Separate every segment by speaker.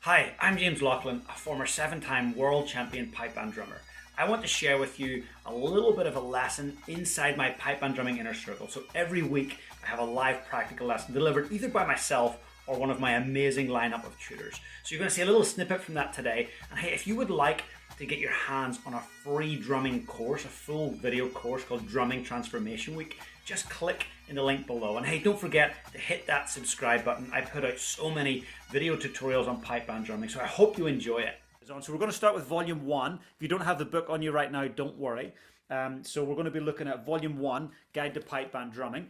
Speaker 1: Hi, I'm James Laughlin, a former 7-time world champion pipe band drummer. I want to share with you a little bit of a lesson inside my pipe band drumming inner circle. So every week I have a live practical lesson delivered either by myself or one of my amazing lineup of tutors. So you're going to see a little snippet from that today. And hey, if you would like to get your hands on a free drumming course, a full video course called Drumming Transformation Week, just click in the link below. And hey, don't forget to hit that subscribe button. I put out so many video tutorials on pipe band drumming, so I hope you enjoy it. So we're going to start with volume 1. If you don't have the book on you right now, don't worry. So we're going to be looking at volume 1, Guide to Pipe Band Drumming,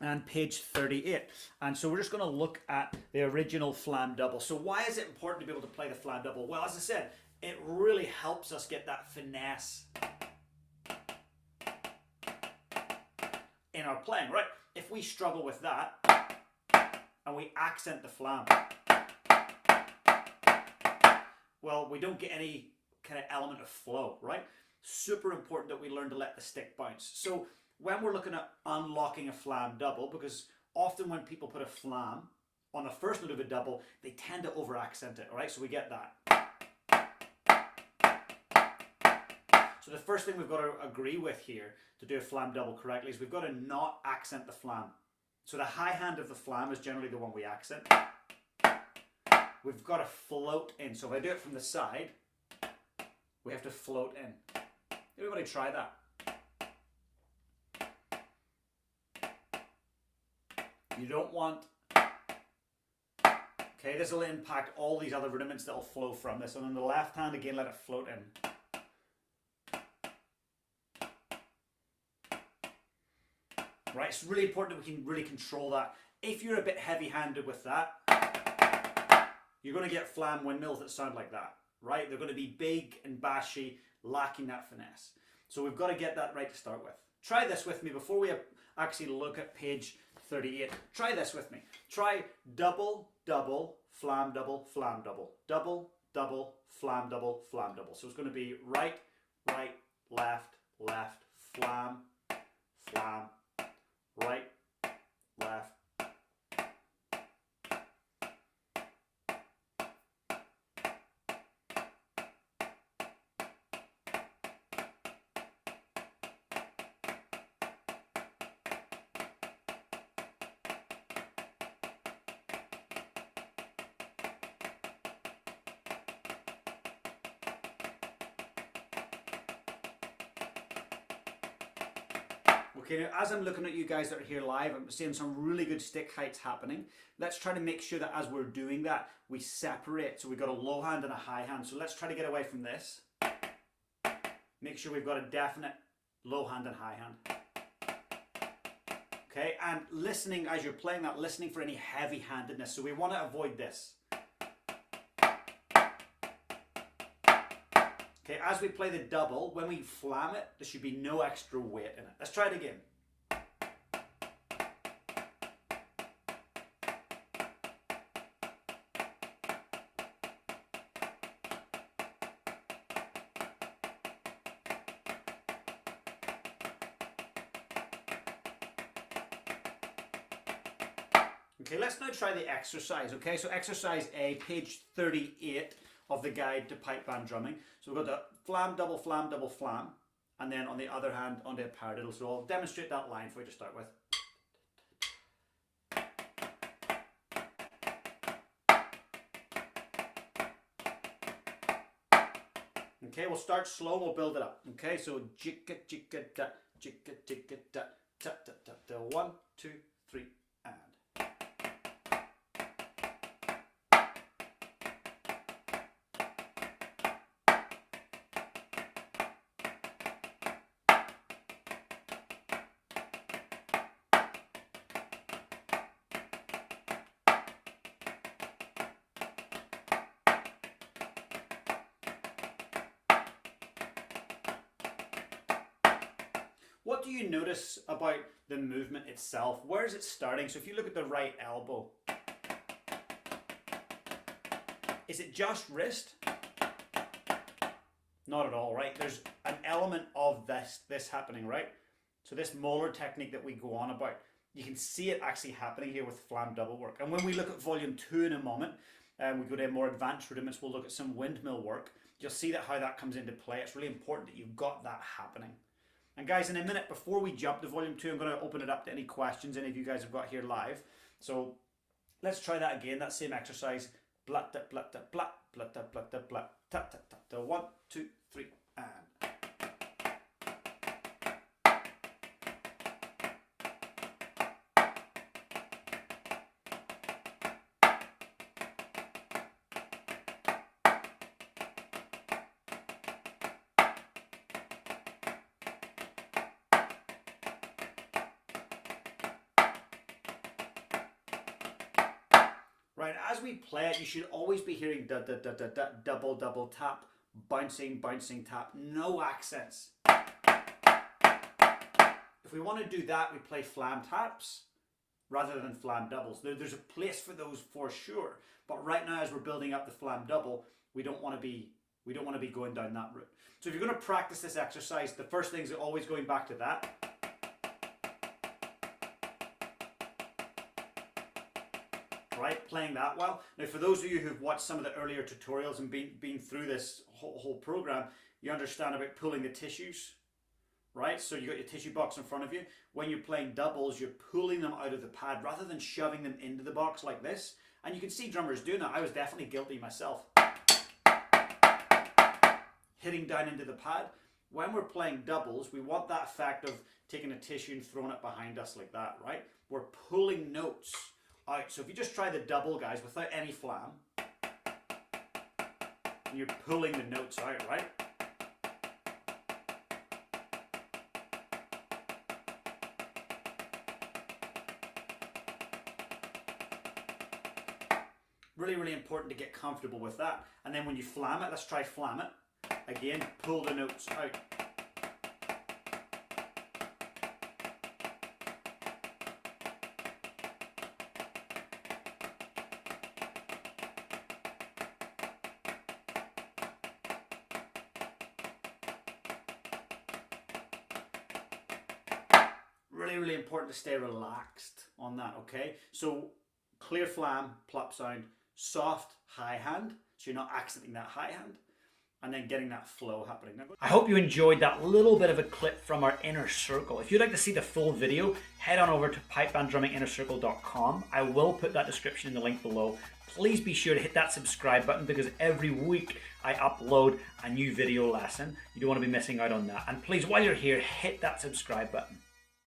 Speaker 1: and page 38. And so we're just going to look at the original Flam double. So why is it important to be able to play the Flam double? Well, as I said, it really helps us get that finesse in our playing, right? If we struggle with that and we accent the Flam, well, we don't get any kind of element of flow, right? Super important that we learn to let the stick bounce. So when we're looking at unlocking a Flam double, because often when people put a Flam on the first note of a double, they tend to over accent it, all right? So we get that. So the first thing we've got to agree with here to do a Flam double correctly is we've got to not accent the Flam. So the high hand of the Flam is generally the one we accent. We've got to float in. So if I do it from the side, we have to float in. Everybody try that. You don't want... Okay, this will impact all these other rudiments that will flow from this. And on the left hand, again, let it float in. Right, it's really important that we can really control that. If you're a bit heavy-handed with that, you're going to get Flam windmills that sound like that, right? They're going to be big and bashy, lacking that finesse. So we've got to get that right to start with. Try this with me before we actually look at page 38. Try this with me. Try double, double, Flam double, Flam double. Double, double, Flam double, Flam double. So it's going to be right, right, left, left, Flam, Flam, right, left. Okay, now as I'm looking at you guys that are here live, I'm seeing some really good stick heights happening. Let's try to make sure that as we're doing that, we separate. So we've got a low hand and a high hand. So let's try to get away from this. Make sure we've got a definite low hand and high hand. Okay, and listening as you're playing that, listening for any heavy-handedness. So we want to avoid this. Okay, as we play the double, when we Flam it, there should be no extra weight in it. Let's try it again. Okay, let's now try the exercise, okay? So exercise A, page 38 of the Guide to Pipe Band Drumming. So we've got the Flam double, Flam double, Flam, and then on the other hand onto a paradiddle. So I'll demonstrate that line for you to start with. Okay, we'll start slow, we'll build it up. Okay, so jigga jigga da, jigga jigga da, ta ta ta ta. 1, 2, 3, and. What do you notice about the movement itself? Where is it starting? So if you look at the right elbow, is it just wrist? Not at all, right? There's an element of this happening, right? So this molar technique that we go on about, you can see it actually happening here with Flam double work. And when we look at volume 2 in a moment, we go to more advanced rudiments, we'll look at some windmill work. You'll see that how that comes into play. It's really important that you've got that happening. And guys, in a minute, before we jump to volume 2, I'm going to open it up to any questions any of you guys have got here live. So let's try that again, that same exercise. Blat, blat, blat, blat, blat, blat, blat, blat, blat, tap, tap, tap. 1, 2, 3, and... Right, as we play it, you should always be hearing da da da da da, double double tap, bouncing bouncing tap, no accents. If we want to do that, we play flam taps rather than flam doubles. There's a place for those for sure, but right now, as we're building up the flam double, we don't want to be going down that route. So if you're going to practice this exercise, the first thing is always going back to that. Right, playing that well. Now, for those of you who've watched some of the earlier tutorials and been through this whole program, you understand about pulling the tissues, right? So you got your tissue box in front of you. When you're playing doubles, you're pulling them out of the pad rather than shoving them into the box like this. And you can see drummers doing that. I was definitely guilty myself. Hitting down into the pad. When we're playing doubles, we want that effect of taking a tissue and throwing it behind us like that, right? We're pulling notes out. So if you just try the double, guys, without any flam, and you're pulling the notes out, right? Really, really important to get comfortable with that. And then when you flam it, let's try flam it. Again, pull the notes out. Really important to stay relaxed on that, okay? So clear flam, plop sound, soft high hand, so you're not accenting that high hand, and then getting that flow happening. I hope you enjoyed that little bit of a clip from our inner circle. If you'd like to see the full video, head on over to pipebandrumminginnercircle.com. I will put that description in the link below. Please be sure to hit that subscribe button because every week I upload a new video lesson. You don't want to be missing out on that. And please, while you're here, hit that subscribe button.